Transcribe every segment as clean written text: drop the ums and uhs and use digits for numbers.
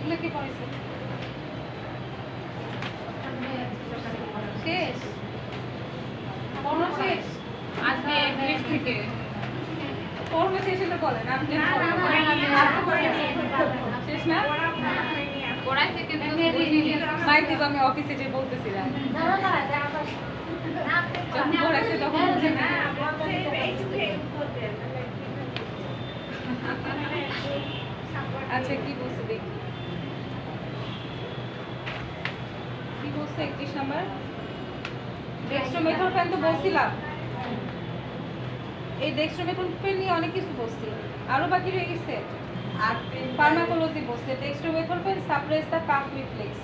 এগুলো কি পড়েছে শেষ পড়া শেষ আজকে ইংলিশ থেকে পড়া শেষ হলে বলেন আপনি শেষ না পড়াইতে কিন্তু মাইক দিব আমি অফিসে যে বলতেছিলাম যখন পড়াইছে তখন বুঝে না আচ্ছা কি বলছে দেখি কি বলছে 31 নাম্বার ডেক্সট্রোমেথরফেন তো বলছিলাম এই ডেক্সট্রোমেথরফেন নিয়ে অনেক কিছু বলছি আরো বাকি রয়ে গেছে আর ফার্মাকোলজি বলছে dextromethorphan suppress the cough reflex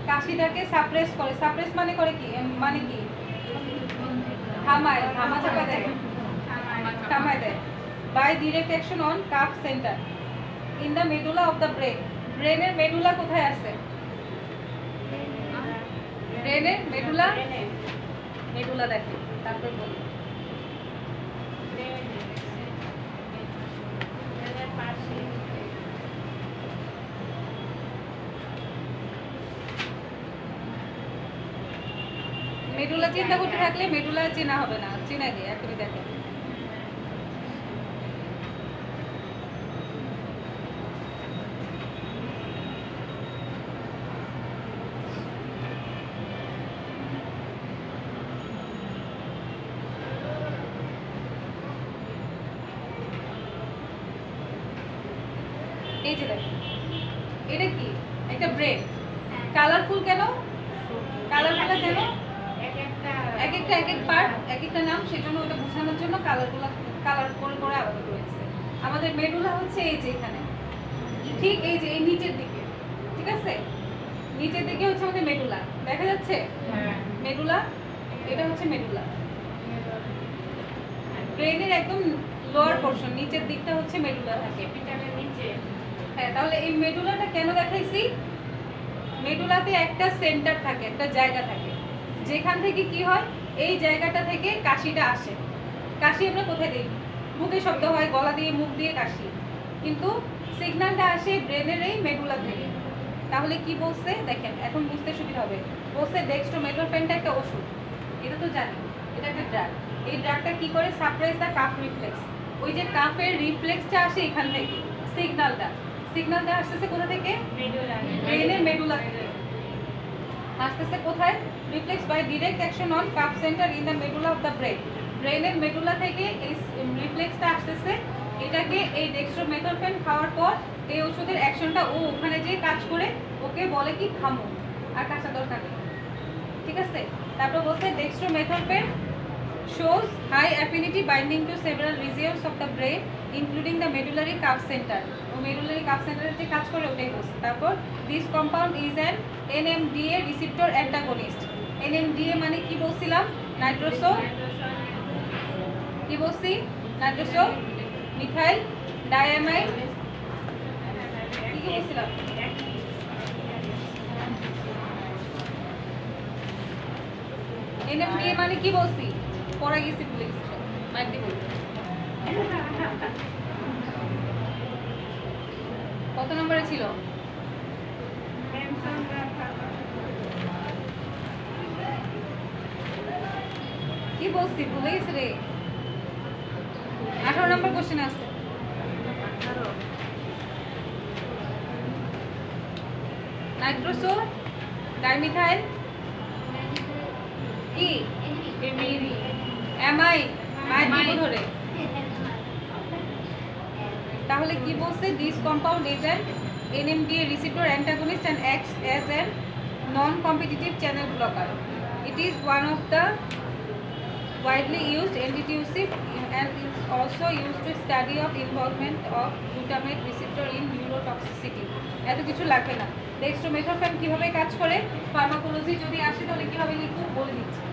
কাশিটাকে সাপ্রেস করে সাপ্রেস মানে করে কি মানে কি থামায় থামা চাপা দেয় থামায় দেয় by direct action on cough centre in the medulla of the brain ব্রেনের মেডুলা কোথায় আছে ব্রেনের মেডুলা মেডুলা দেখো তারপর বলি মেডুলা চিন্তা করতে থাকলে মেডুলা চেনা হবে না চেনা দিয়ে এখনই দেখো এই যে দেখো এটা কি একটা ব্রেড কালারফুল কেন কালারফুল কেন এক এক পার্ট এক একটা নাম সেজন্য ওটা বোঝানোর জন্য কালার করে করে আলাদা করেছে আমাদের মেডুলা হচ্ছে এই যে এখানে ঠিক এই যে এই নিচের দিকে ঠিক আছে নিচের দিকে হচ্ছে আমাদের মেডুলা দেখা যাচ্ছে মেডুলা এটা হচ্ছে মেডুলা ব্রেনের একদম লোয়ার পোরশন নিচের দিকটা হচ্ছে মেডুলা থাকে ক্যাপিটালের নিচে হ্যাঁ তাহলে এই মেডুলাটা কেন দেখাইছি মেডুলাতে একটা সেন্টার থাকে একটা জায়গা থাকে যেখান থেকে কি হয় এই জায়গাটা থেকে কাশিটা আসে কাশি আমরা কোথায় দিই মুখে শব্দ হয় গলা দিয়ে মুখ দিয়ে কাশি কিন্তু সিগন্যালটা আসে ব্রেনের এই মেডুলা থেকে তাহলে কি বলছে দেখেন এখন বুঝতে সুবিধা হবে বলছে ডেক্সট্রোমেথরফেনটা একটা ওষুধ এটা তো জানি এটা একটা ড্রাগ এই ড্রাগটা কি করে সাপ্রেস দ্য কাফ রিফ্লেক্স ওই যে কাফের রিফ্লেক্সটা আসে এখান থেকে সিগন্যালটা আসতেছে কোথা থেকে ব্রেনের মেডুলা থেকে আসতেছে কোথায় reflex by direct action on cough centre in the medulla of the brain ব্রেনের মেডুলা থেকে এই রিফ্লেক্সটা আসতেছে এটাকে এই ডেক্সট্রোমেথরফেন খাওয়ার পর এই ওষুধের অ্যাকশনটা ও ওখানে যে কাজ করে ওকে বলে কি থামো আর কাঁচা দরকার নেই ঠিক আছে তারপর বলছে ডেক্সট্রোমেথরফেন shows high affinity binding to several regions of the brain including the medullary cuff center O medullary cuff center যে কাজ করে ওটাই বলছে তারপর this compound is an NMDA receptor antagonist NMDA মানে কি বলছিলাম নাইট্রোসো কি বলছি নাইট্রোসো মিথাইল ডায়ামাইড কি কি বলছিলাম NMDA মানে কি বলছি পড়া গেছি ভুলে গেছি মাইক দিব কত নম্বরে ছিল কি বলছি ভুলে গেছি রে 18 নম্বর কোশ্চেন আছে নাইট্রোসো ডাইমিথাইল কি এমআই মাইক ধরে তাহলে কি বলছে this compound is an NMDA receptor antagonist and acts as a non-competitive channel blocker. It is one of the widely used antitussive and is also used to study of involvement of glutamate receptor in neurotoxicity. এত কিছু লাগবে না ডেক্সট্রোমেথরফেন কিভাবে কাজ করে pharmacology যদি আসে তাহলে কিভাবে লিখবো বলে দিচ্ছি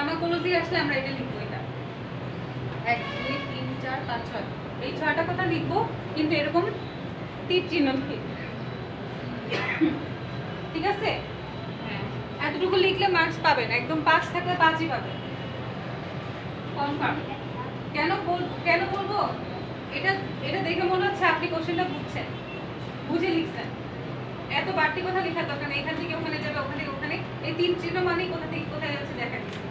ফার্মাকোলজি আসলে আমরা এটা লিখবো, এটা 1 2 3 4 5 6 এই 6টা কথা লিখবো, কিন্তু এরকম তীর চিহ্ন দিয়ে। ঠিক আছে? হ্যাঁ এতটুকু লিখলে মার্কস পাবেন, একদম 5 থাকলে 5ই পাবেন কনফার্ম। কেন বলবো এটা? এটা দেখে মনে হচ্ছে আপনি কোশ্চেনটা বুঝছেন, বুঝে লিখছেন। এত বাড়তি কথা লেখার দরকার নেই, এখান থেকে ওখানে যাবে, ওখানে থেকে ওখানে, এই তিন চিহ্ন মানেই কোথা থেকে কোথায় যাচ্ছে দেখা দিচ্ছে।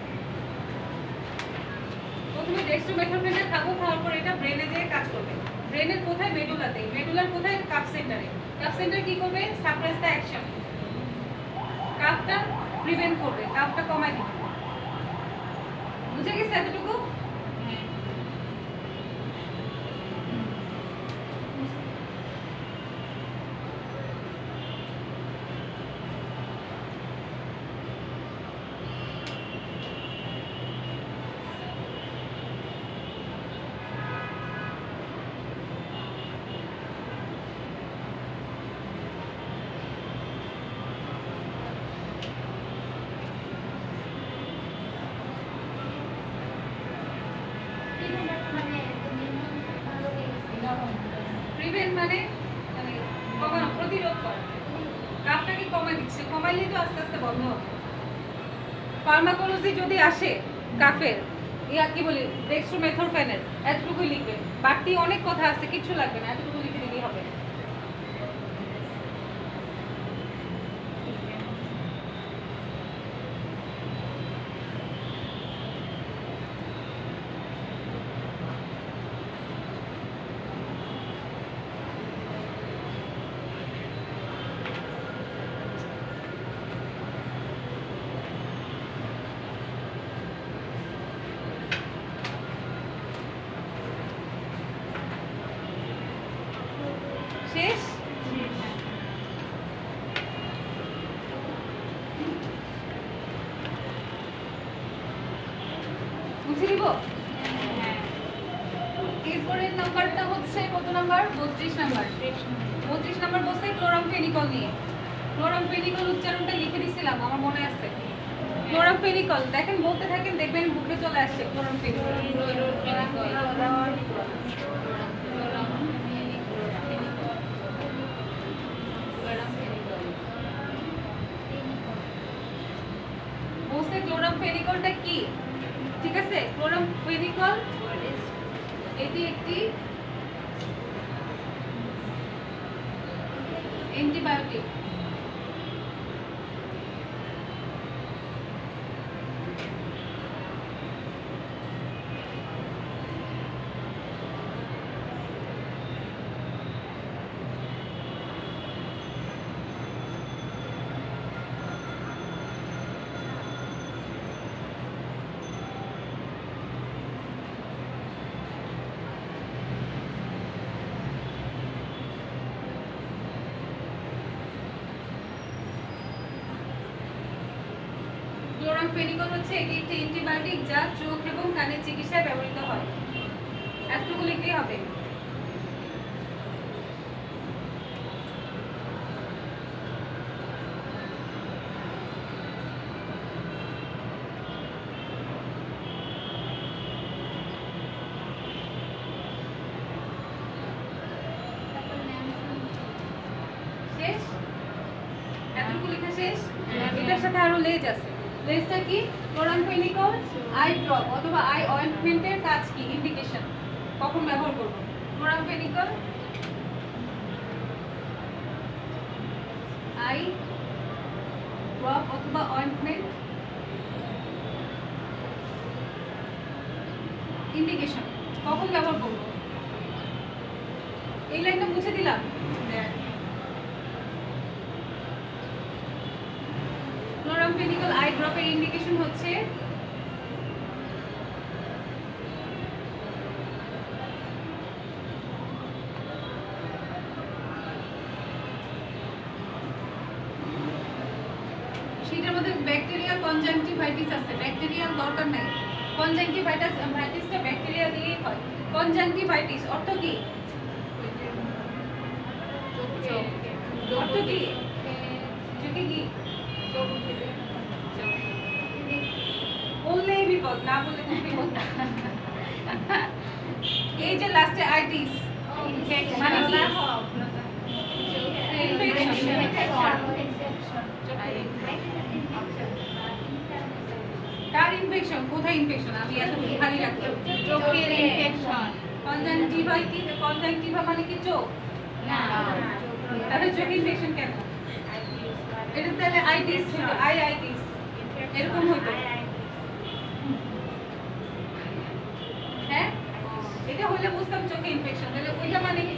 প্রথমে ডেক্সট্রোমেথরফেনটা খাবো, খাওয়ার পর এটা ব্রেনে যেয়ে কাজ করবে। ব্রেনের কোথায়? মেডুলাতে। মেডুলার কোথায়? কাফ সেন্টারে। কাফ সেন্টার কি করবে? সাপ্রেস দ্য অ্যাকশন, কাফটা প্রিভেন্ট করবে, কাফটা কমায় দিবে। বুঝে গেছে এতটুকু? প্রিভেন্ট মানে কমানো, প্রতিরোধ করা। কাফটাকে কমায় দিচ্ছে, কমাইলেই তো আস্তে আস্তে বন্ধ হবে। ফার্মাকোলজি যদি আসে কাফের, কি বলি, ডেক্সট্রোমেথরফেনের, এতটুকুই লিখবে। বাড়তি অনেক কথা আছে, কিচ্ছু লাগবে না, এতটুকু লিখে দিলেই হবে। শেষ? বুঝে নিব। এরপরের নাম্বারটা হচ্ছে কত নাম্বার? 32 নাম্বার। 32 নাম্বার বলছে ক্লোরামফেনিকল নিয়ে। ক্লোরামফেনিকল উচ্চারণটা লিখে দিছিলাম, আমার মনে আছে। ক্লোরামফেনিকল দেখেন, বলতে থাকেন, দেখবেন মুখে চলে আসছে ক্লোরামফেনিকল। বলছে ক্লোরামফেনিকলটা কি? ঠিক আছে, ক্লোরামফেনিকল এটি একটি অ্যান্টিবায়োটিক। ক্লোরামফেনিকল হচ্ছে এটি একটি অ্যান্টিবায়োটিক যা চোখ এবং কানের চিকিৎসায় ব্যবহৃত হয়। এতটুকু লিখলেই হবে। শেষ? এতটুকু লেখা শেষ? এটার সাথে আরো লেজ আছে। লেজটা কি? ক্লোরামফেনিকল আই ড্রপ অথবা আই অয়েন্টমেন্টের কাজ কি? ইন্ডিকেশন কখন ব্যবহার করব? ক্লোরামফেনিকল আই ড্রপ অথবা অয়েন্টমেন্ট, ইন্ডিকেশন কখন ব্যবহার করব? এই লাইনটা মুছে দিলাম। ক্লোরামফেনিকল আই ড্রপের ইন্ডিকেশন হচ্ছে সেটার মধ্যে ব্যাকটেরিয়াল কনজাংটিভাইটিস আছে। ব্যাকটেরিয়াল দরকার নাই, কনজাংটিভাইটিসটা ব্যাকটেরিয়া দিয়েই হয়। কনজাংটিভাইটিস অর্থ কি? অর্থ কি? চোখে কি? বললেই বিপদ, না বললে খুব বিপদ। এই যে লাস্টে আইটিস মানে কি? কার ইনফেকশন? কোথায় ইনফেকশন? আমি এত খালি রাখলাম। চোখের ইনফেকশন। কনজাংটিভা কি? কনজাংটিভা মানে কি চোখ? না, তাহলে চোখ ইনফেকশন কেন? এটা তাহলে আইটিস হতো, আইটিস এরকম হতো। হ্যাঁ, এটা হলে বুঝতাম চোখে ইনফেকশন। তাহলে ওইটা মানে কি?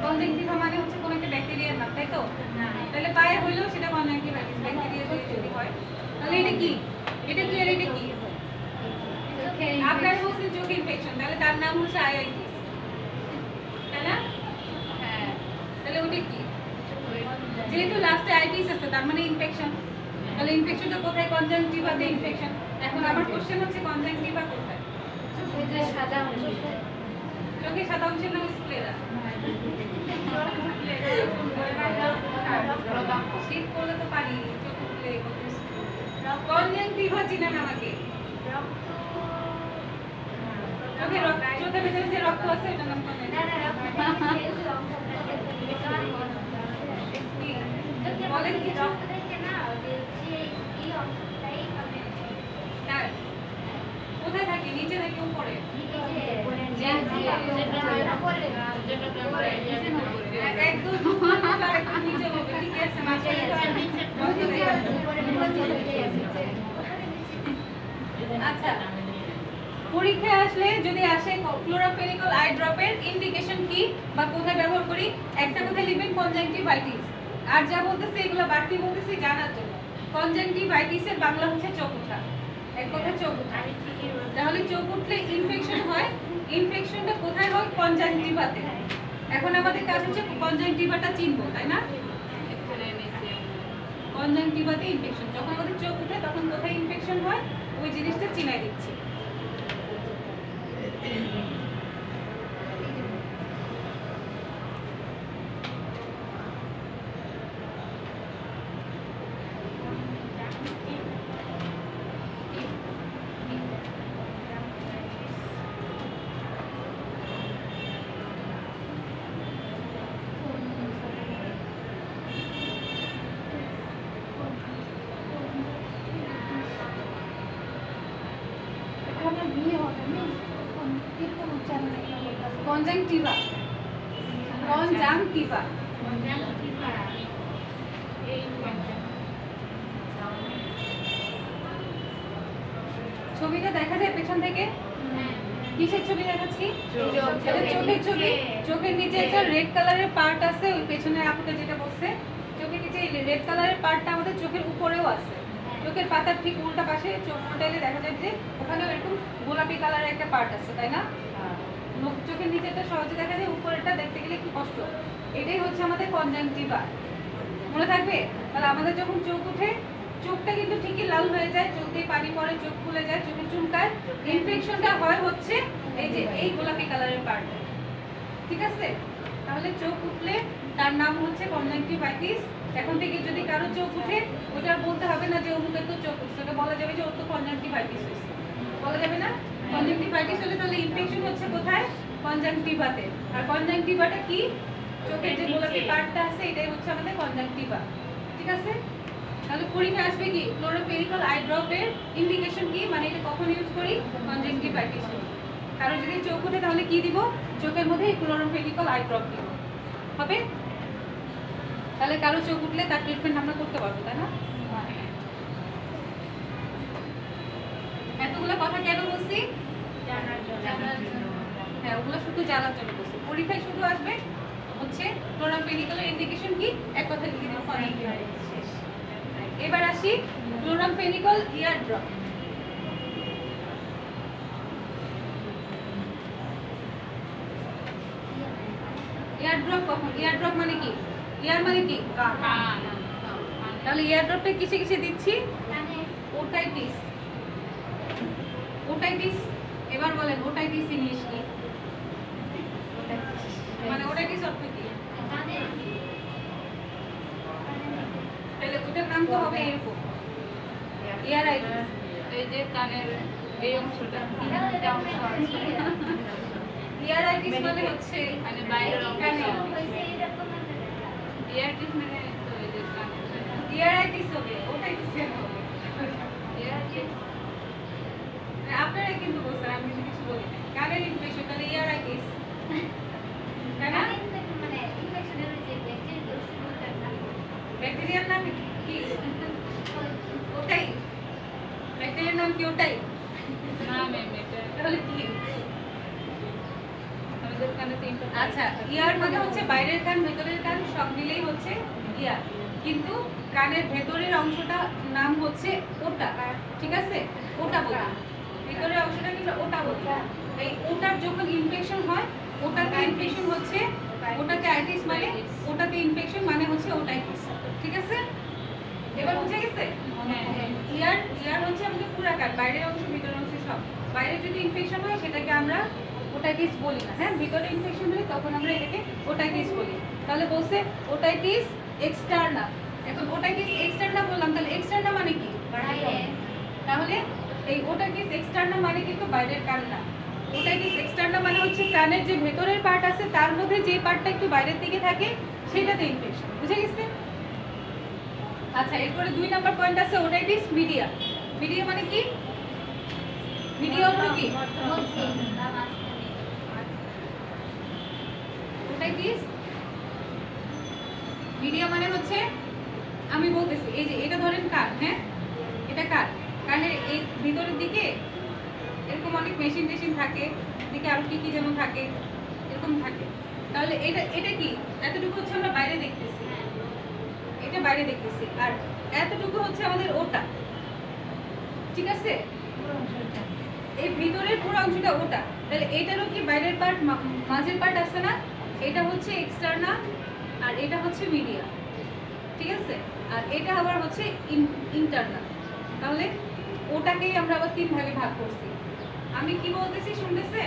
কনজাংটিভা মানে হচ্ছে কোন একটা ব্যাকটেরিয়ার নাম, তাই তো? তাহলে পায়ে হইলেও সেটা কনজাংটিভাইটিস, ব্যাকটেরিয়া যদি হয়। তাহলে এটা কি? এটা কি আর এটা কি? আপনার বলছেন চোখে ইনফেকশন, তাহলে তার নাম হচ্ছে আইটিস, তাই না? হ্যাঁ, তাহলে ওটা কি? যেহেতু লাস্টে আইটিস আছে তার মানে ইনফেকশন। তাহলে ইনফেকশনটা কোথায়? কনজাংটিভাতে ইনফেকশন। এখন আমার কোশ্চেন হচ্ছে কনজাংটিভা কোথায়? চোখে সাদা অংশের নাম স্ক্লেরা। শীত পড়লে তো পানি চোখ উঠলে কনজাংটিভা চিনেন আমাকে? চোখে রক্ত, চোখের ভেতরে যে রক্ত আছে এটার নাম বলেন কি? কোথায় থাকে? নিচে থাকে উপরে? একদম নিচে হবে, ঠিক আছে? আচ্ছা, পরীক্ষায় আসলে যদি আসে ক্লোরাফেনিকল আই ড্রপের ইন্ডিকেশন কি বা কোথায় ব্যবহার করি, একটা কথা লিখবেন কনজাংটিভাইটিস। আর যা বলতেছে এগুলো বাড়তি বলতেছি জানার জন্য। কনজাংটিভাইটিসের বাংলা হচ্ছে চোখ ওঠা, এক কথা চোখ ওঠা। তাহলে চোখ উঠলে ইনফেকশন হয়। ইনফেকশনটা কোথায় হয়? কনজাংটিভাতে। এখন আমাদের কাজ হচ্ছে কনজাংটিভাটা চিনবো, তাই না? কনজাংটিভাতে ইনফেকশন যখন আমাদের চোখ উঠে তখন কোথায় ইনফেকশন হয় ওই জিনিসটা চিনাই দিচ্ছি। Conjunctiva, conjunctiva. ছবিটা দেখা যায় পেছন থেকে? কিসের ছবি দেখাচ্ছি? চোখের ছবি। চোখের নিচে একটা রেড কালারের পার্ট আছে, ওই পেছনে আপুটা যেটা বলছে চোখের নিচে রেড কালারের পার্টটা আমাদের চোখের উপরেও আছে। চোখের পাতার ঠিক উল্টা পাশে চোখ মোটাইলে দেখা যায় যে ওখানেও এরকম গোলাপি কালারের একটা পার্ট আছে, তাই না? চোখের নিচেটা সহজে দেখা যায়, উপরেরটা দেখতে গেলে একটু কষ্ট। এটাই হচ্ছে আমাদের কনজাংটিভা, মনে থাকবে? তাহলে আমাদের যখন চোখ উঠে চোখটা কিন্তু ঠিকই লাল হয়ে যায়, চোখ দিয়ে পানি পড়ে, চোখ ফুলে যায়, চোখে চুলকায়। ইনফেকশনটা হয় হচ্ছে এই যে এই গোলাপি কালারের পার্ট, ঠিক আছে? তাহলে চোখ উঠলে তার নাম হচ্ছে কনজাংটিভাইটিস। এখন থেকে যদি কারো চোখ উঠে ওটা বলতে হবে না যে অমুকের তো চোখ উঠছে, ওটা বলা যাবে যে ওর তো কনজাংটিভাইটিস হয়েছে, বলা যাবে না? কনজাংটিভাইটিস হলে তাহলে ইনফেকশন হচ্ছে কোথায়? কনজাংটিভাতে। আর কনজাংটিভাটা কি? চোখের যে গোলাপি পার্টটা আছে এটাই হচ্ছে আমাদের কনজাংটিভা, ঠিক আছে? তাহলে পরীক্ষা আসবে কি ক্লোরোফেনিকল আই ড্রপের ইন্ডিকেশন কি, মানে এটা কখন ইউজ করি? কনজাংটিভাইটিস। কারো যদি চোখ ওঠে তাহলে কি দিব? চোখের মধ্যে ক্লোরোফেনিকল আই ড্রপ দিব, হবে? তাহলে কারো চোখ উঠলে তার ট্রিটমেন্ট আমরা করতে পারবো, তাই না? এতগুলো কথা কেন বলছি? হ্যাঁ, ওগুলো শুধু জানার জন্য বলছি। পরীক্ষায় শুধু আসবে হচ্ছে ক্লোরোফেনিকলের ইন্ডিকেশন কি, এক কথা লিখে দিব কনজাংটিভাইটিস। এবার আসি ক্লোরোফেনিকল ইয়ার ড্রপ। ইয়ার ড্রপ কখন? ইয়ার ড্রপ মানে কি? ইয়ার মানে কি? কান। তাহলে ইয়ার ড্রপটা কিসে কিসে দিচ্ছি? ওটাইটিস। ওটাইটিস, এবার বলেন ওটাইটিস ইংলিশ কি? মানে ওটাইটিস অর্থ কি? তাহলে ওটার নাম তো হবে এরকম ইয়ারাইটিস এই যে কানের এই অংশটা এটা অংশ আছে ইয়ারাইটিস মানে হচ্ছে মানে বাইরের কানে অংশ ইয়ারটিস মানে তো এই যে কানের ইয়ারাইটিস হবে ওটাই তো সেম হবে ইয়ারটিস আপনারা কিন্তু বলছেন আমি কিন্তু কিছু বলি না কানের ইনফেকশন তাহলে ইয়ারাইটিস তাই না ব্যাকটেরিয়ার নাম কি ওটাই ব্যাকটেরিয়ার নাম কি ওটাই না ম্যাম এটা তাহলে কি আমাদের কানে তিনটা আচ্ছা ইয়ার মানে হচ্ছে বাইরের কান ভেতরের কান সব মিলেই হচ্ছে ইয়ার কিন্তু কানের ভেতরের অংশটা নাম হচ্ছে ওটা ঠিক আছে ওটা বলি ভেতরের অংশটা কিন্তু ওটা বলি এই ওটার যখন ইনফেকশন হয় ওটাতে ইনফেকশন হচ্ছে ওটাতে আইটিস মানে ওটাতে ইনফেকশন মানে হচ্ছে ওটাইটিস ঠিক আছে এবার বুঝে গেছে হ্যাঁ ইয়ার ইয়ার হচ্ছে আমাদের পুরো কান বাইরের অংশ ভিতরের অংশ সব বাইরে যদি ইনফেকশন হয় সেটাকে আমরা ওটাইটিস বলি না হ্যাঁ ভিতরে ইনফেকশন হলে তখন আমরা এটাকে ওটাইটিস বলি তাহলে বলছে ওটাইটিস এক্সটার্না এখন ওটাইটিস এক্সটার্না বললাম তাহলে এক্সটার্না মানে কি তাহলে এই ওটাইটিস এক্সটার্না মানে কিন্তু বাইরের কান না ওটাইটিস এক্সটার্না মানে হচ্ছে কানের যে ভেতরের পার্ট আছে তার মধ্যে যে পার্টটা একটু বাইরের দিকে থাকে সেটাতে ইনফেকশন বুঝে গেছে আচ্ছা এরপরে 2 নাম্বার পয়েন্ট আছে ওটাইটিস মিডিয়া মিডিয়া মানে কি মিডিয়া অর্থ কি ওটাইটিস মিডিয়া মানে হচ্ছে আমি বলতেছি এই যে এটা ধরেন কান হ্যাঁ এটা কান কানের এই ভিতরের দিকে এরকম অনেক মেশিন টেশিন থাকে দিকে আরো কি কি যেন থাকে এরকম থাকে তাহলে এটা এটা কি এতটুকু হচ্ছে আমরা বাইরে দেখতেছি এটা বাইরে দেখতেছি আর এতটুকু হচ্ছে আমাদের ওটা ঠিক আছে এই ভিতরের পুরো অংশটা ওটা তাহলে এটারও কি বাইরের পার্ট মাঝের পার্ট আছে না এটা হচ্ছে এক্সটার্না আর এটা হচ্ছে মিডিয়া ঠিক আছে আর এটা আবার হচ্ছে ইন্টারনাল তাহলে ওটাকেই আমরা আবার 3 ভাগে ভাগ করছি আমি কি বলতেছি শুনতেছে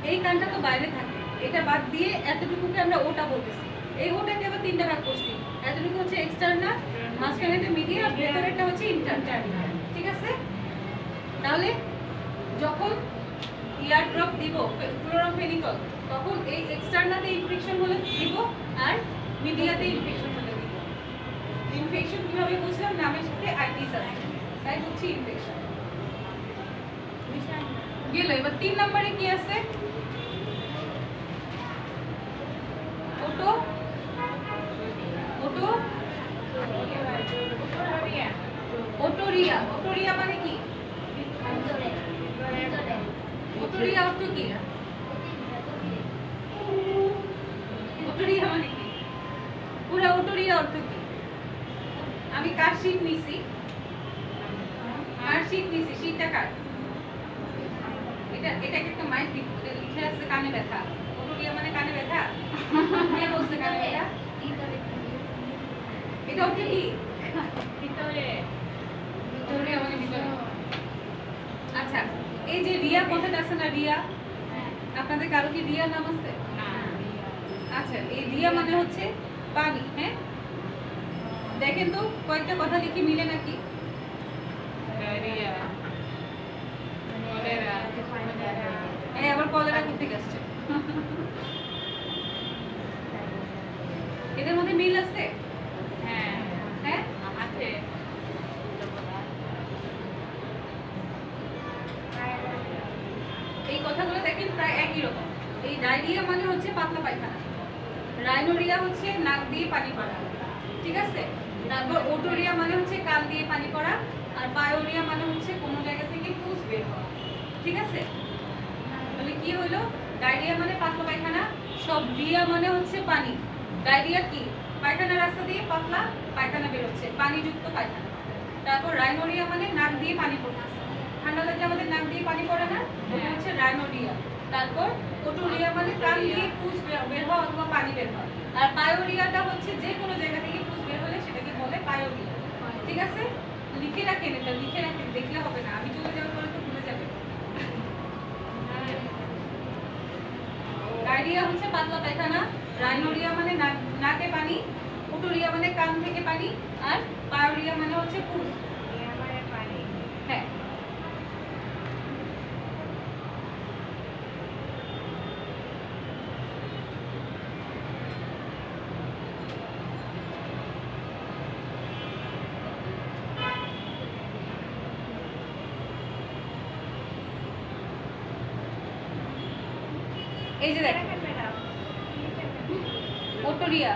এই কানটা তো বাইরে থাকে এটা বাদ দিয়ে এতটুকুকে আমরা ওটা বলতেছি এই ওটাকে আবার 3টা ভাগ করছি এতটুকু হচ্ছে এক্সটার্নাল মাঝখানেটা মিডিয়া আর ভেতরেরটা হচ্ছে ইন্টারনাল ঠিক আছে তাহলে যখন ইয়ার ড্রপ দিব ক্লোরোফেনিকল তখন এই এক্সটার্নাতে ইনফেকশন হলে দিব আর মিডিয়াতে ইনফেকশন হলে দিব ইনফেকশন কিভাবে বুঝলাম নামের সাথে আইটিস আছে তাই হচ্ছে ইনফেকশন গেল এবার 3 নম্বরে কি আছে ওটো ওটো ওটোরিয়া ওটোরিয়া মানে কি ওটোরিয়া অর্থ কি ওটোরিয়া মানে কি পুরো ওটোরিয়া অর্থ কি আমি কার শীট নিছি শীটটা কার এটা এটাকে একটা মাইক দিব এটা লিখে আছে কানে ব্যথা ওটোরিয়া মানে কানে ব্যথা কে বলছে কানে ব্যথা এটা অর্থ কি ভিতরে ওটোরিয়া মানে ভিতরে আচ্ছা এই যে রিয়া কথাটা আছে না রিয়া আপনাদের কারো কি রিয়া নাম আছে না আচ্ছা এই রিয়া মানে হচ্ছে পানি হ্যাঁ দেখেন তো কয়েকটা কথা লিখে মিলে নাকি ডায়রিয়া কলেরা এই আবার কলেরা করতে আসছে এদের মধ্যে মিল আছে হ্যাঁ হ্যাঁ আছে এই কথাগুলো দেখেন প্রায় একই রকম এই ডায়রিয়া মানে হচ্ছে পাতলা পায়খানা রাইনোরিয়া হচ্ছে নাক দিয়ে পানি পড়া ঠিক আছে তারপর ওটোরিয়া মানে হচ্ছে কান দিয়ে পানি পড়া আর বায়োরিয়া মানে হচ্ছে কোনো জায়গা থেকে পুষ বের হওয়া ঠিক আছে তাহলে কি হলো ডায়রিয়া মানে পাতলা পায়খানা সব রিয়া মানে হচ্ছে পানি ডায়রিয়া কি পায়খানা রাস্তা দিয়ে পাতলা পায়খানা বের হচ্ছে পানিযুক্ত পায়খানা তারপর রাইনোরিয়া মানে নাক দিয়ে পানি পড়তেছে ঠান্ডা লাগলে আমাদের নাক দিয়ে পানি পড়ে না ওটা হচ্ছে রাইনোরিয়া তারপর ওটোরিয়া মানে কান দিয়ে পুষ বের হওয়া অথবা পানি বের হওয়া আর বায়োরিয়াটা হচ্ছে যে কোনো জায়গা থেকে পুষ বের হলে সেটাকে বলে বায়োরিয়া ঠিক আছে লিখে রাখেন এটা লিখে রাখেন দেখলে হবে না আমি চলে যাওয়ার পরে তো ভুলে যাবে ডায়রিয়া হচ্ছে পাতলা পায়খানা রাইনোরিয়া মানে নাকে পানি ওটোরিয়া মানে কান থেকে পানি আর বায়োরিয়া মানে হচ্ছে পুষ এই যে দেখেন ওটোরিয়া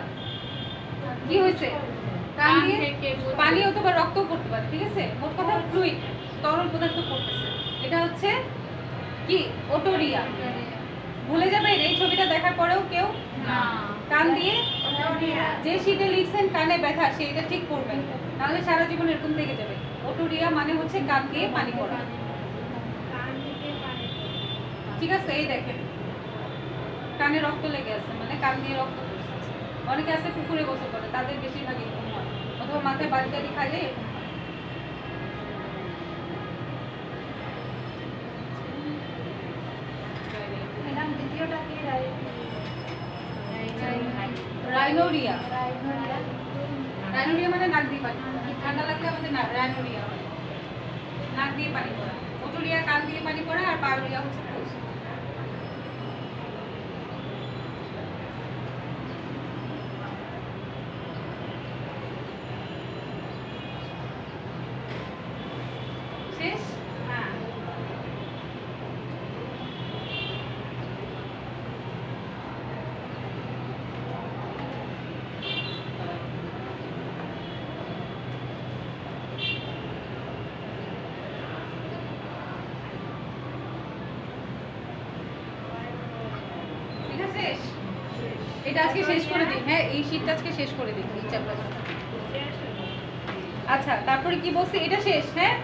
কি হয়েছে, কান দিয়ে পানি অথবা রক্ত পড়তে পারে, ঠিক আছে, মোট কথা ফ্লুইড তরল পদার্থ পড়তেছে, এটা হচ্ছে কি ওটোরিয়া। ভুলে যাবেন এই ছবিটা দেখার পরেও কেউ না কান দিয়ে যে শীতে লিখছেন কানে ব্যথা সেইটা ঠিক করবেন, নাহলে সারা জীবন এরকম থেকে যাবে। ওটোরিয়া মানে হচ্ছে কান দিয়ে পানি পড়া, ঠিক আছে। এই দেখেন কানে রক্ত লেগে আছে মানে কান দিয়ে রক্ত পড়ছে। অনেকে আছে পুকুরে গোসল করে, তাদের বেশিরভাগ এরকম হয়, অথবা মাথায় বাড়ি টাড়ি খাইলে এরকম হয়। রাইনোরিয়া, রাইনোরিয়া মানে নাক দিয়ে পানি, ঠান্ডা লাগলে আমাদের রাইনোরিয়া হয়, নাক দিয়ে পানি পড়া। ওটোরিয়া কান দিয়ে পানি পড়া, আর পায়োরিয়া হচ্ছে পুষ। শেষ? হ্যাঁ। ঠিক আছে, শেষ? এটা আজকে শেষ করে দিই, হ্যাঁ এই শীটটা আজকে শেষ করে দিই এই চ্যাপ্টারটা। আচ্ছা তারপরে কি বলছি, এটা শেষ, হ্যাঁ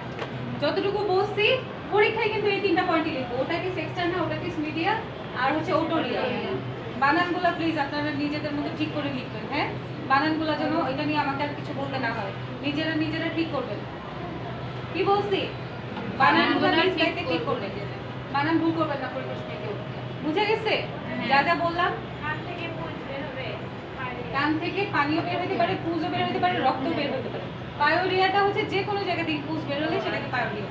যতটুকু বলছি পরীক্ষায় কিন্তু এই তিনটা পয়েন্টই লিখবো, ওটা কি সেক্সটার না, ওটা কি মিডিয়া, আর হচ্ছে ওটোরিয়া। বানানগুলো প্লিজ আপনারা নিজেদের মধ্যে ঠিক করে লিখবেন, হ্যাঁ বানানগুলো যেন এটা নিয়ে আমাকে আর কিছু বলতে না হয়, নিজেরা ঠিক করবেন। কি বলছি, বানানগুলো প্লিজ দেখতে ঠিক করবেন, বানান ভুল করবেন না পরিবেশনে কেউ। বুঝে গেছে যা যা বললাম? কান থেকে পানিও বের হতে পারে, পুজও বের হতে পারে, রক্ত বের হতে পারে। পায়োরিয়াটা হচ্ছে যে কোনো জায়গা থেকে পুজ বের হলে সেটাকে পায়োরিয়া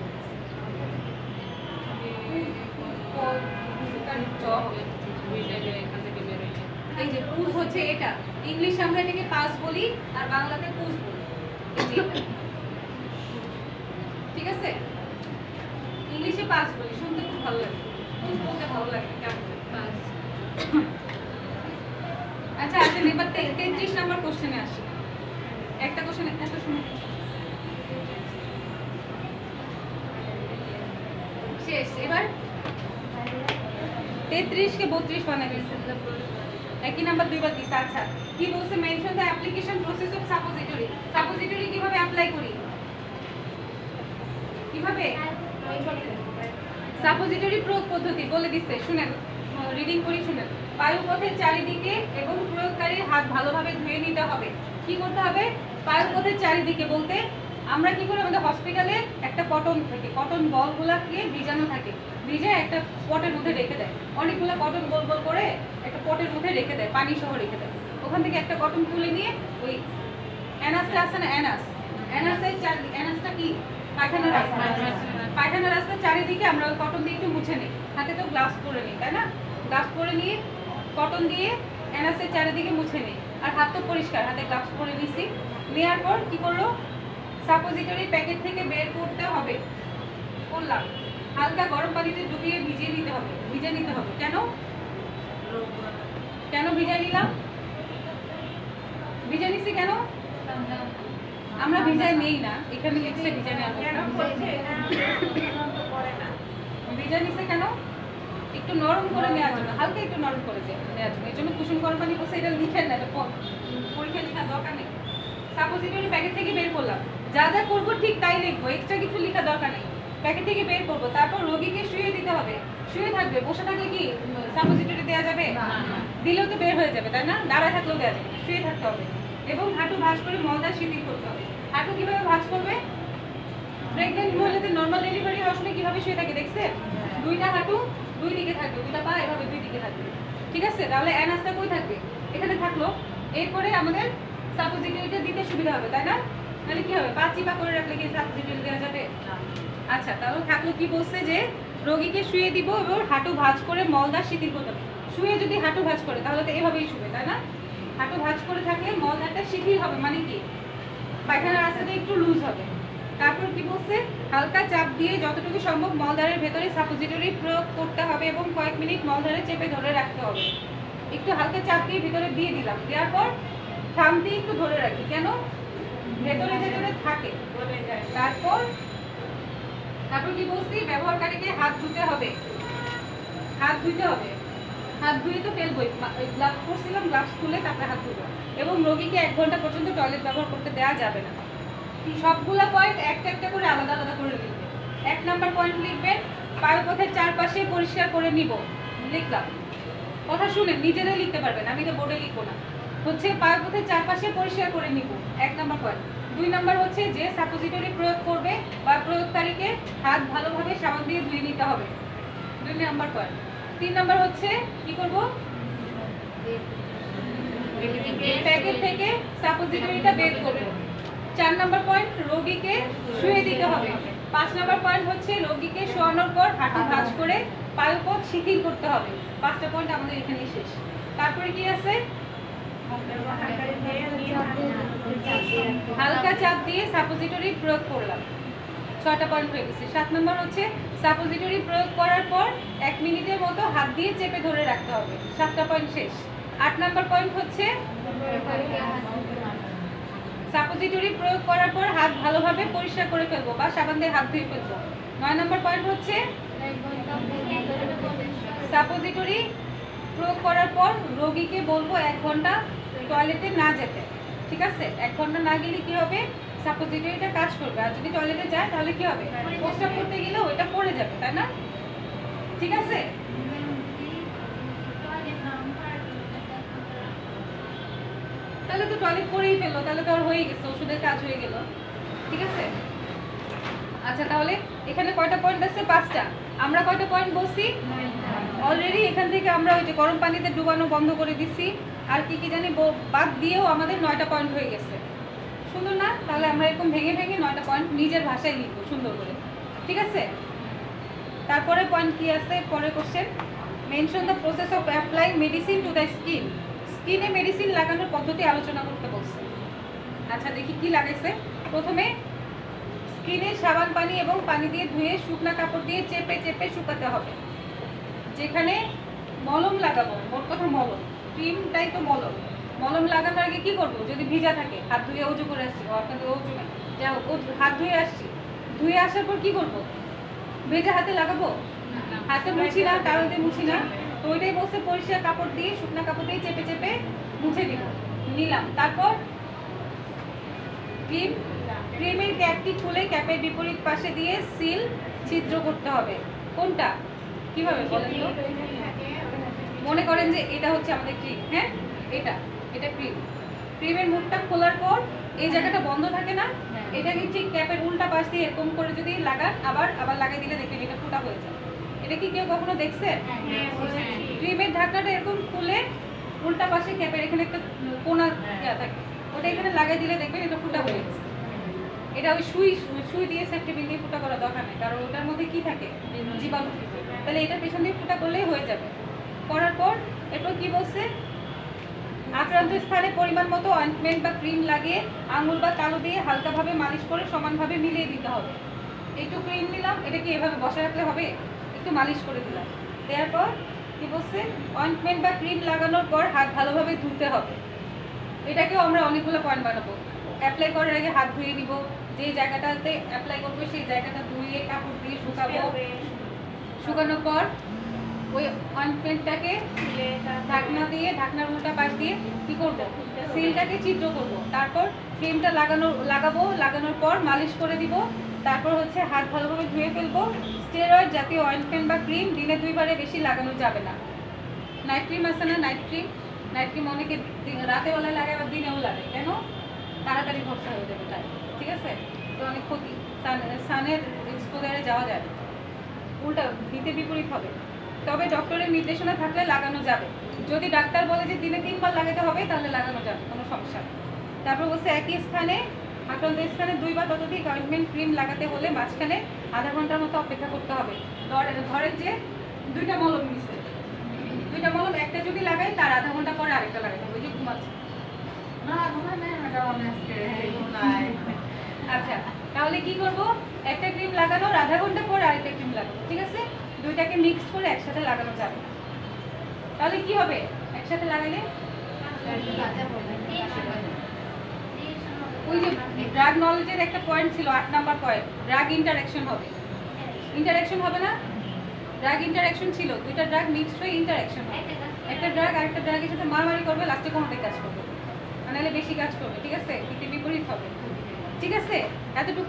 বলে। এই যে পুজ হচ্ছে এটা, ইংলিশে আমরা এটাকে পাস বলি আর বাংলাতে পুজ বলি, ঠিক আছে। ইংলিশে পাস বলি, শুনতে খুব ভালো লাগে, পুজ বলতে ভালো লাগে কেমন পাস। আচ্ছা আসেন এবার 33 নাম্বার কোশ্চেনে আসি। একটা কোশ্চেন এত শুনে শেষ। এবার 33 কে 32 বানাই দিয়েছে, একই নাম্বার দুইবার দিছে। আচ্ছা কি বলছে, mention the application process of suppository. Suppository কিভাবে অ্যাপ্লাই করি, কিভাবে সাপোজিটরি প্রয়োগ পদ্ধতি বলে দিচ্ছে, শুনেন রিডিং করি শুনেন। বায়ুপথের চারিদিকে এবং প্রয়োগকারীর হাত ভালোভাবে ধুয়ে নিতে হবে। কি করতে হবে, বায়ুপথের চারিদিকে বলতে আমরা কি করি, আমাদের হসপিটালে একটা কটন থাকে, কটন বলগুলাকে ভিজানো থাকে, ভিজে একটা পটের মধ্যে রেখে দেয়, অনেকগুলো কটন বল বল করে একটা পটের মধ্যে রেখে দেয়, পানি সহ রেখে দেয়। ওখান থেকে একটা কটন তুলে নিয়ে ওই অ্যানাসটা আছে না, অ্যানাসটা কি পায়খানার রাস্তা, পায়খানার রাস্তার চারিদিকে আমরা ওই কটন দিয়ে একটু মুছে নিই, হাতে তো গ্লাভস পরে নিই তাই না, গ্লাভস পরে নিয়ে কটন দিয়ে অ্যানাসের চারিদিকে মুছে নিই, আর হাত তো পরিষ্কার, হাতে গ্লাভস পরে নিছি। নেওয়ার পর কি করলো, সাপোজিটরি প্যাকেট থেকে বের করতে হবে, করলাম হালকা গরম পানিতে ডুবিয়ে ভিজিয়ে নিতে হবে, ভিজে নিতে হবে। কেন কেন ভিজে নিলাম, ভিজে নিছি কেন, আমরা ভিজাই নেই না, এখানে লিখছে ভিজে নেওয়া, ভিজে নিছে কেন, একটু নরম করে নেওয়ার জন্য, হালকা একটু নরম করে নেওয়ার জন্য, এই জন্য কুসুম গরম পানি বসে এটা লিখেন না, এটা পরীক্ষা লেখার দরকার নেই। সাপোজিটরি প্যাকেট থেকে বের করলাম, যা যা করবো ঠিক তাই লিখবো, এক্সট্রা কিছু লেখার দরকার নেই। প্যাকেট থেকে বের করবো, তারপর রোগীকে শুয়ে দিতে হবে, শুয়ে থাকবে, বসে থাকলে কি সাপোজিটরি দেওয়া যাবে, দিলেও তো বের হয়ে যাবে তাই না, দাঁড়ায় থাকলেও দেওয়া যাবে, শুয়ে থাকতে হবে। এবং হাঁটু ভাঁজ করে মলদার শিথিল করতে হবে। হাঁটু কিভাবে ভাঁজ করবে, প্রেগনেন্ট মহিলাদের নর্মাল ডেলিভারি হওয়ার সময় কিভাবে শুয়ে থাকে দেখছে, দুইটা হাঁটু দুই দিকে থাকবে, দুইটা পা এভাবে দুই দিকে থাকবে, ঠিক আছে। তাহলে অ্যানাসটা কই থাকবে, এখানে থাকলো। এরপরে আমাদের সাপোজিটরিটা দিতে সুবিধা হবে তাই না, তাহলে কি হবে, পা চিপা করে রাখলে কি সাপোজিটরি দেওয়া যাবে। আচ্ছা তাহলে থাকলো কি বলছে যে রোগীকে শুয়ে দিব এবং হাঁটু ভাঁজ করে মলদার শিথিল করতে হবে। শুয়ে যদি হাঁটু ভাঁজ করে তাহলে তো এভাবেই শুবে তাই না, হাঁটু ভাঁজ করে থাকলে মলদারটা শিথিল হবে, মানে কি পায়খানার রাস্তাটা একটু লুজ হবে, তারপর কি বলছে, হালকা চাপ দিয়ে যতটুকু সম্ভব মলদ্বারের ভেতরে সাপোজিটরি প্রয়োগ করতে হবে এবং কয়েক মিনিট মলদ্বারে চেপে ধরে রাখতে হবে। একটু হালকা চাপ দিয়ে ভিতরে দিয়ে দিলাম, দেওয়ার পর থাম দিয়ে একটু ধরে রাখি, কেন ভেতরে ভেতরে থাকে। তারপর কি বলছি, ব্যবহারকারীকে হাত ধুতে হবে, হাত ধুতে হবে, হাত ধুয়ে তো ফেলবই, গ্লাভস পরছিলাম, গ্লাভস খুলে তারপরে হাত ধুবো। এবং রোগীকে 1 ঘন্টা পর্যন্ত টয়লেট ব্যবহার করতে দেওয়া যাবে না। সবগুলা পয়েন্ট একটা একটা করে আলাদা আলাদা করে লিখবেন। 1 নাম্বার পয়েন্ট লিখবেন, পায়ুপথের চারপাশে পরিষ্কার করে নিব, লিখলাম। কথা শুনে নিজেরাই লিখতে পারবেন, আমি তো বোর্ডে লিখবো না। হচ্ছে পায়ুপথের চারপাশে পরিষ্কার করে নিব, 1 নাম্বার পয়েন্ট। 2 নাম্বার হচ্ছে যে সাপোজিটরি প্রয়োগ করবে বা প্রয়োগকারীকে হাত ভালোভাবে সাবান দিয়ে ধুয়ে নিতে হবে, 2 নাম্বার পয়েন্ট। 3 নাম্বার হচ্ছে কি করব, প্যাকেট থেকে সাপোজিটরিটা বের করব। 4 নাম্বার পয়েন্ট, রোগীকে শুয়ে দিতে হবে। 5 নাম্বার পয়েন্ট হচ্ছে রোগীকে শোয়ানোর পর হাঁটু ভাঁজ করে পায়ুপথ শিথিল করতে হবে। 5টা পয়েন্ট আমাদের এখানেই শেষ। তারপরে কি আছে, হালকা চাপ দিয়ে সাপোজিটরি প্রয়োগ করলাম, 6টা পয়েন্ট হয়ে গেছে। 7 নম্বর হচ্ছে সাপোজিটরি প্রয়োগ করার পর 1 মিনিটের মতো হাত দিয়ে চেপে ধরে রাখতে হবে, 7টা পয়েন্ট শেষ। 8 নম্বর পয়েন্ট হচ্ছে সাপোজিটরি প্রয়োগ করার পর হাত ভালোভাবে পরিষ্কার করে ফেলবো বা সাবান দিয়ে হাত ধুয়ে ফেলবো। 9 নম্বর পয়েন্ট হচ্ছে সাপোজিটরি প্রয়োগ করার পর রোগীকে বলবো 1 ঘন্টা টয়লেটে না যেতে, ঠিক আছে? 1 ঘন্টা না গেলে কি হবে, সাপোজিটরিটা কাজ করবে। আর যদি টয়লেটে যায় তাহলে কি হবে, প্রস্রাব করতে গেলে ওইটা পড়ে যাবে, তাই না? ঠিক আছে, তাহলে তো টয়লেট করেই ফেললো, তাহলে তো আর হয়ে গেছে, ওষুধের কাজ হয়ে গেল, ঠিক আছে? আচ্ছা, তাহলে এখানে কয়টা পয়েন্ট আছে, 5টা। আমরা কয়টা পয়েন্ট বলছি অলরেডি, এখান থেকে আমরা ওই যে গরম পানিতে ডুবানো বন্ধ করে দিচ্ছি, আর কি কি জানি বাদ দিয়েও আমাদের 9টা পয়েন্ট হয়ে গেছে। সুন্দর না? তাহলে আমরা এরকম ভেঙে ভেঙে 9টা পয়েন্ট নিজের ভাষায় লিখবো সুন্দর করে, ঠিক আছে? তারপরে পয়েন্ট কি আছে, পরের question, mention the process of applying medicine to the skin. স্কিনে মেডিসিন লাগানোর পদ্ধতি আলোচনা করতে বলছে। আচ্ছা, দেখি কি লাগাইছে। প্রথমে স্কিনে সাবান পানি এবং পানি দিয়ে ধুয়ে শুকনা কাপড় দিয়ে চেপে চেপে শুকাতে হবে। যেখানে মলম লাগাবো, মোট কথা মলম, ক্রিমটাই তো মলম। মলম লাগানোর আগে কি করব, যদি ভিজা থাকে, হাত ধুয়ে উজু করে আসছি, আপনাদের উজু না, যাই হোক, হাত ধুয়ে আসছি, ধুয়ে আসার পর কি করব, ভেজা হাতে লাগাবো, হাতে মুছি না, টাওয়েল দিয়ে মুছি না, তো ওইটাই বলছে পরিষ্কার কাপড় দিয়ে, শুকনা কাপড় দিয়ে চেপে চেপে মুছে দিব, নিলাম। তারপর ক্রিমের ক্যাপটি খুলে ক্যাপের বিপরীত পাশে দিয়ে সিল ছিদ্র করতে হবে। কোনটা, কিভাবে বলেন তো? মনে করেন যে এটা হচ্ছে আমাদের ক্রিম, হ্যাঁ, এটা ক্রিম। ক্রিমের মুখটা খোলার পর এই জায়গাটা বন্ধ থাকে না, এটাকে ঠিক ক্যাপের উল্টা পাশ দিয়ে এরকম করে যদি লাগান, আবার লাগিয়ে দিলে দেখবেন এটা ফুটা হয়ে যায়। এটা কি কেউ কখনো দেখছে? ক্রিমের ঢাকনাটা এরকম খুলে উল্টা পাশে ক্যাপের এখানে একটা কোনা দেওয়া থাকে, ওটা এখানে লাগিয়ে দিলে দেখবেন এটা ফুটা হয়ে গেছে। এটা ওই সুই দিয়ে সেফটি পিন দিয়ে ফুটা করা দরকার নেই, কারণ ওটার মধ্যে কি থাকে, জীবাণু। তাহলে এটার পেছন দিয়ে ফুটা করলেই হয়ে যাবে। করার পর এরপর কি বলছে, আক্রান্ত স্থানে পরিমাণ মতো অয়েন্টমেন্ট বা ক্রিম লাগিয়ে আঙুল বা তালু দিয়ে হালকাভাবে মালিশ করে সমানভাবে মিলিয়ে দিতে হবে। একটু ক্রিম নিলাম, এটা কি এভাবে বসা রাখলে হবে, একটু মালিশ করে দিলাম। দেওয়ার পর কি বলছে, অয়েন্টমেন্ট বা ক্রিম লাগানোর পর হাত ভালোভাবে ধুতে হবে। এটাকেও আমরা অনেকগুলো পয়েন্ট বানাবো। অ্যাপ্লাই করার আগে হাত ধুয়ে নিব, যে জায়গাটাতে অ্যাপ্লাই করবো সেই জায়গাটা ধুয়ে কাপড় দিয়ে শুকাবো। শুকানোর পর ওই অয়েন্টমেন্টটাকে ঢাকনা দিয়ে, ঢাকনার উল্টা পাশ দিয়ে কি করবো, সিলটাকে ছিদ্র করব। তারপর ক্রিমটা লাগাবো, লাগানোর পর মালিশ করে দিব। তারপর হচ্ছে হাত ভালোভাবে ধুয়ে ফেলবো। স্টেরয়েড জাতীয় অয়েন্টমেন্ট বা ক্রিম দিনে 2 বারে বেশি লাগানো যাবে না। নাইট ক্রিম আছে না, নাইট ক্রিম অনেকে রাতে বেলায় লাগায় বা দিনেও লাগায়, কেন, তাড়াতাড়ি ভরসা হয়ে যাবে তাই, ঠিক আছে? তো অনেক ক্ষতি, সানের এক্সপোজারে যাওয়া যায়, উল্টা দিতে বিপরীত হবে। তবে ডক্টরের নির্দেশনা থাকলে লাগানো যাবে। যদি ডাক্তার বলে যে দিনে 3 বার লাগাতে হবে, তাহলে লাগানো যাবে, কোনো সমস্যা নেই। তারপর বলছে একই স্থানে, আক্রান্ত স্থানে 2 বা ততোধিক অয়েন্টমেন্ট ক্রিম লাগাতে হলে মাঝখানে আধা ঘন্টার মতো অপেক্ষা করতে হবে। ধরেন যে 2টা মলম নিচ্ছে, 2টা মলম, একটা যদি লাগাই তার আধা ঘন্টা পরে আরেকটা লাগাতে হবে, ওই যে ঘুমাচ্ছে। আচ্ছা, তাহলে কি করব, একটা ক্রিম লাগানোর আধা ঘন্টা পর আরেকটা ক্রিম লাগাবো, ঠিক আছে? দুইটাকে মিক্স করে একসাথে লাগানো যাবে। তাহলে কি হবে একসাথে লাগালে? ওই যে ড্রাগ নলেজের একটা পয়েন্ট ছিল 8 নাম্বার পয়েন্ট, ড্রাগ ইন্টারঅ্যাকশন হবে। ইন্টারঅ্যাকশন হবে না? ড্রাগ ইন্টারঅ্যাকশন ছিল, দুইটা ড্রাগ মিক্সড হয়ে ইন্টারঅ্যাকশন হবে। একটা ড্রাগ আরেকটা ড্রাগের সাথে মারামারি করবে, লাস্টে কোনোটাই কাজ করবে না, নাহলে বেশি কাজ করবে, ঠিক আছে? এতে বিপরীত হবে, ঠিক আছে? এতটুকুই।